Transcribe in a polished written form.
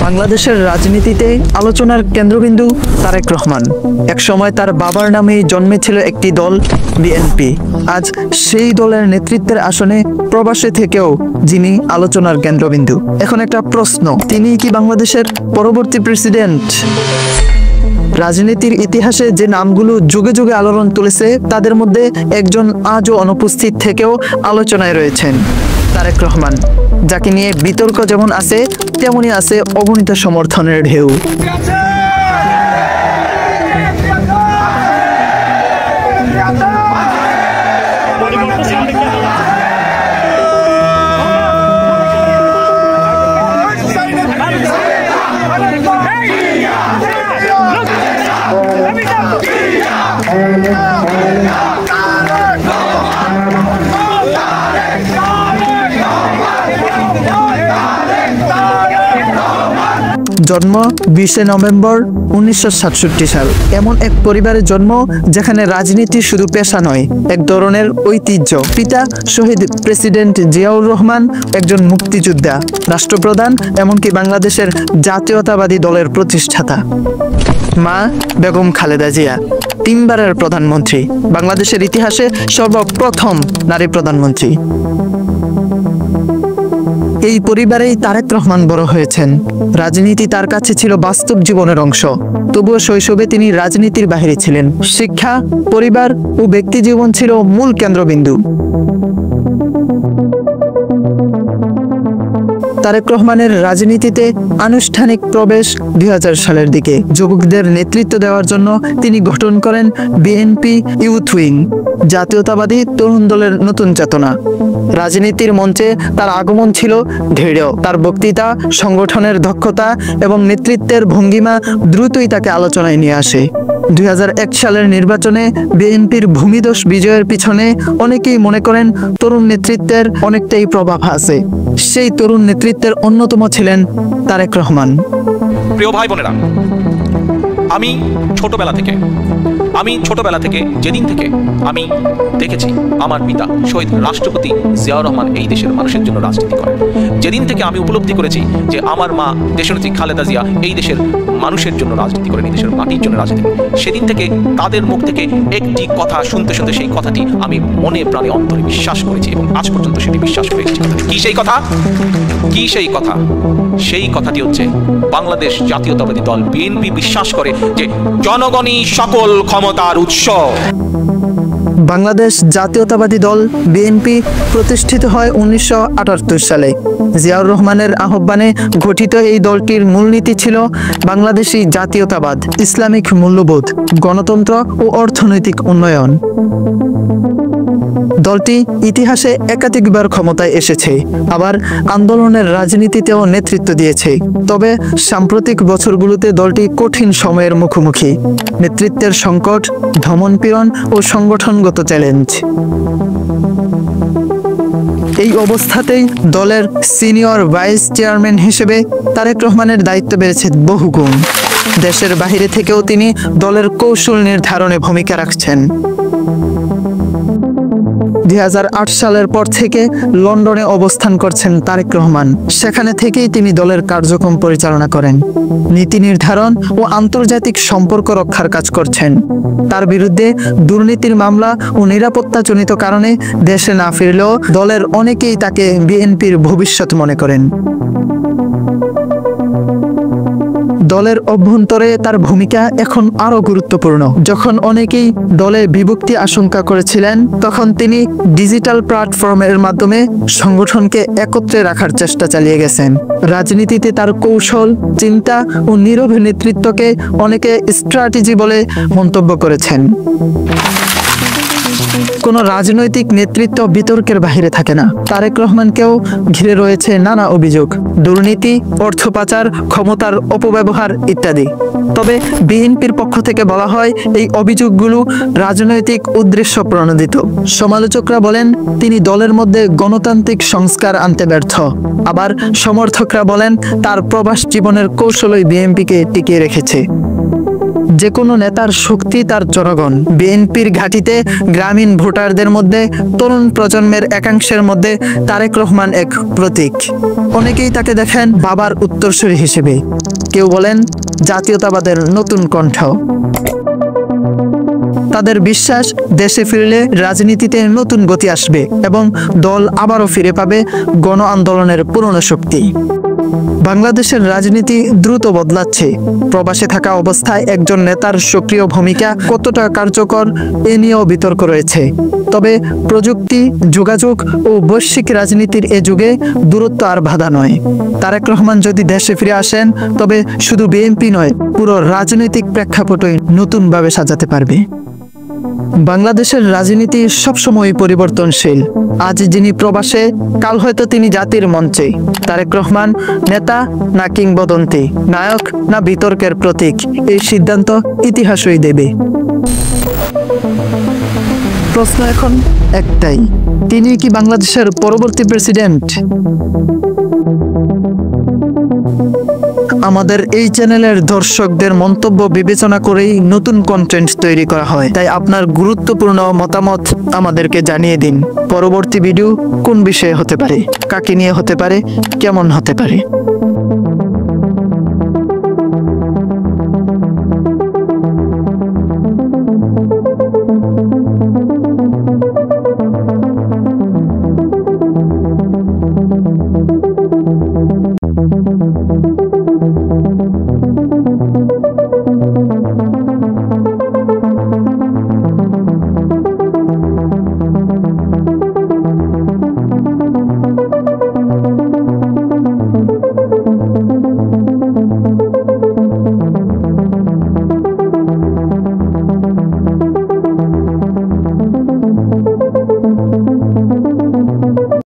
বাংলাদেশের রাজনীতিতে আলোচনার কেন্দ্রবিন্দু তারেক রহমান। একসময় তার বাবার নামেই জন্মেছিল একটি দল বিএনপি। আজ সেই দলের নেতৃত্বের আসনে প্রবাসে থেকেও যিনি আলোচনার কেন্দ্রবিন্দু। এখন একটা প্রশ্ন, তিনি কি বাংলাদেশের পরবর্তী প্রেসিডেন্ট? রাজনীতির ইতিহাসে যে নামগুলো যুগে যুগে আলোড়ন তুলেছে তাদের মধ্যে একজন আজও অনুপস্থিত থেকেও আলোচনায় রয়েছেন, তারেক রহমান, যাকে নিয়ে বিতর্ক যেমন আছে তেমনি আছে অগণিত সমর্থনের ঢেউ। জন্ম 20 নভেম্বর 1967 সাল। এমন এক পরিবারের জন্ম যেখানে রাজনীতি শুধু পেশা নয়, এক ধরনের ঐতিহ্য। পিতা শহীদ প্রেসিডেন্ট জিয়াউর রহমান একজন মুক্তিযোদ্ধা, রাষ্ট্রপ্রধান, এমনকি বাংলাদেশের জাতীয়তাবাদী দলের প্রতিষ্ঠাতা। মা বেগম খালেদা জিয়া 3 বারের প্রধানমন্ত্রী, বাংলাদেশের ইতিহাসে সর্বপ্রথম নারী প্রধানমন্ত্রী। এই পরিবারেই তারেক রহমান বড় হয়েছেন। রাজনীতি তার কাছে ছিল বাস্তব জীবনের অংশ, তবুও শৈশবে তিনি রাজনীতির বাইরে ছিলেন। শিক্ষা, পরিবার ও ব্যক্তি জীবন ছিল মূল কেন্দ্রবিন্দু। তারেক রহমানের রাজনীতিতে আনুষ্ঠানিক প্রবেশ 2000 সালের দিকে। যুবকদের নেতৃত্ব দেওয়ার জন্য তিনি গঠন করেন বিএনপি ইউথ উইং, জাতীয়তাবাদী তরুণ দলের নতুন চেতনা। রাজনীতির মঞ্চে তার আগমন ছিল দৃঢ়। তার বক্তৃতা, সংগঠনের দক্ষতা এবং নেতৃত্বের ভঙ্গিমা দ্রুতই তাকে আলোচনায় নিয়ে আসে। 2001 সালের নির্বাচনে বিএনপির ভূমিদস্যু বিজয়ের পিছনে অনেকেই মনে করেন তরুণ নেতৃত্বের অনেকটাই প্রভাব আছে। সেই তরুণ নেতৃত্বের অন্যতম ছিলেন তারেক রহমান। প্রিয় ভাই বোনেরা, আমি ছোটবেলা থেকে যেদিন থেকে আমি দেখেছি আমার পিতা শহীদ রাষ্ট্রপতি জিয়াউর রহমান এই দেশের মানুষের জন্য রাজনীতি করেন, যেদিন থেকে আমি উপলব্ধি করেছি যে আমার মা দেশনেত্রী খালেদা জিয়া এই দেশের মানুষের জন্য রাজনীতি করেন, এই দেশের মাটির জন্য রাজনীতি করেন, সেদিন থেকে তাদের মুখ থেকে একটি কথা শুনতে শুনতে সেই কথাটি আমি মনে প্রাণে অন্তরে বিশ্বাস করেছি এবং আজ পর্যন্ত সেটি বিশ্বাস করে এসেছি। কি সেই কথা? সেই কথাটি হচ্ছে বাংলাদেশ জাতীয়তাবাদী দল বিএনপি বিশ্বাস করে যে জনগণই সকল ক্ষমতার উৎস। বাংলাদেশ জাতীয়তাবাদী দল বিএনপি প্রতিষ্ঠিত হয় 1978 সালে। জিয়াউর রহমানের আহ্বানে গঠিত এই দলটির মূলনীতি ছিল বাংলাদেশী জাতীয়তাবাদ, ইসলামিক মূল্যবোধ, গণতন্ত্র ও অর্থনৈতিক উন্নয়ন। দলটি ইতিহাসে একাধিকবার ক্ষমতায় এসেছে, আবার আন্দোলনের রাজনীতিতেও নেতৃত্ব দিয়েছে। তবে সাম্প্রতিক বছরগুলোতে দলটি কঠিন সময়ের মুখোমুখি। নেতৃত্বের সংকট, দমনপীড়ন ও সংগঠনগত চ্যালেঞ্জ। এই অবস্থাতেই দলের সিনিয়র ভাইস চেয়ারম্যান হিসেবে তারেক রহমানের দায়িত্ব বেড়েছে বহুগুণ। দেশের বাইরে থেকেও তিনি দলের কৌশল নির্ধারণে ভূমিকা রাখছেন। 2008 সালের পর থেকে লন্ডনে অবস্থান করছেন তারেক রহমান। সেখানে থেকেই তিনি দলের কার্যক্রম পরিচালনা করেন, নীতি নির্ধারণ ও আন্তর্জাতিক সম্পর্ক রক্ষার কাজ করছেন। তার বিরুদ্ধে দুর্নীতির মামলা ও নিরাপত্তাজনিত কারণে দেশে না ফিরলেও দলের অনেকেই তাকে বিএনপির ভবিষ্যৎ মনে করেন। দলের অভ্যন্তরে তার ভূমিকা এখন আরো গুরুত্বপূর্ণ। যখন অনেকেই দলে বিভক্তি আশঙ্কা করেছিলেন, তখন তিনি ডিজিটাল প্ল্যাটফর্মের মাধ্যমে সংগঠনকে একত্রে রাখার চেষ্টা চালিয়ে গেছেন। রাজনীতিতে তার কৌশল, চিন্তা ও নীরব নেতৃত্বকে অনেকে স্ট্র্যাটেজি বলে মন্তব্য করেছেন। কোনো রাজনৈতিক নেতৃত্ব বিতর্কের বাইরে থাকে না। তারেক রহমানকেও ঘিরে রয়েছে নানা অভিযোগ, দুর্নীতি, অর্থ পাচার, ক্ষমতার অপব্যবহার ইত্যাদি। তবে বিএনপির পক্ষ থেকে বলা হয় এই অভিযোগগুলো রাজনৈতিক উদ্দেশ্য প্রণোদিত। সমালোচকরা বলেন তিনি দলের মধ্যে গণতান্ত্রিক সংস্কার আনতে ব্যর্থ। আবার সমর্থকরা বলেন তার প্রবাস জীবনের কৌশলই বিএনপিকে টিকিয়ে রেখেছে। যে কোনো নেতার শক্তি তার জনগণ। বিএনপির ঘাঁটিতে গ্রামীণ ভোটারদের মধ্যে তরুণ প্রজন্মের একাংশের মধ্যে তারেক রহমান এক প্রতীক। অনেকেই তাকে দেখেন বাবার উত্তরসূরি হিসেবে, কেউ বলেন জাতীয়তাবাদের নতুন কণ্ঠ। তাদের বিশ্বাস দেশে ফিরলে রাজনীতিতে নতুন গতি আসবে এবং দল আবারও ফিরে পাবে গণ আন্দোলনের পুরনো শক্তি। বাংলাদেশের রাজনীতি দ্রুত বদলাচ্ছে। প্রবাসে থাকা অবস্থায় একজন নেতার সক্রিয় ভূমিকা কতটা কার্যকর এ নিয়েও বিতর্ক রয়েছে। তবে প্রযুক্তি, যোগাযোগ ও বৈশ্বিক রাজনীতির এ যুগে দূরত্ব আর বাধা নয়। তারেক রহমান যদি দেশে ফিরে আসেন, তবে শুধু বিএনপি নয়, পুরো রাজনৈতিক প্রেক্ষাপটই নতুনভাবে সাজাতে পারবে। বাংলাদেশের রাজনীতি সবসময় পরিবর্তনশীল। আজ যিনি প্রবাসে, কাল হয়তো তিনি জাতির মঞ্চে। তারেক রহমান নেতা না কিংবদন্তি, নায়ক না বিতর্কের প্রতীক, এই সিদ্ধান্ত ইতিহাসই দেবে। প্রশ্ন এখন একটাই, তিনি কি বাংলাদেশের পরবর্তী প্রেসিডেন্ট? আমাদের এই চ্যানেলের দর্শকদের মন্তব্য বিবেচনা করেই নতুন কন্টেন্ট তৈরি করা হয়, তাই আপনার গুরুত্বপূর্ণ মতামত আমাদেরকে জানিয়ে দিন। পরবর্তী ভিডিও কোন বিষয়ে হতে পারে, কাকে নিয়ে হতে পারে, কেমন হতে পারে।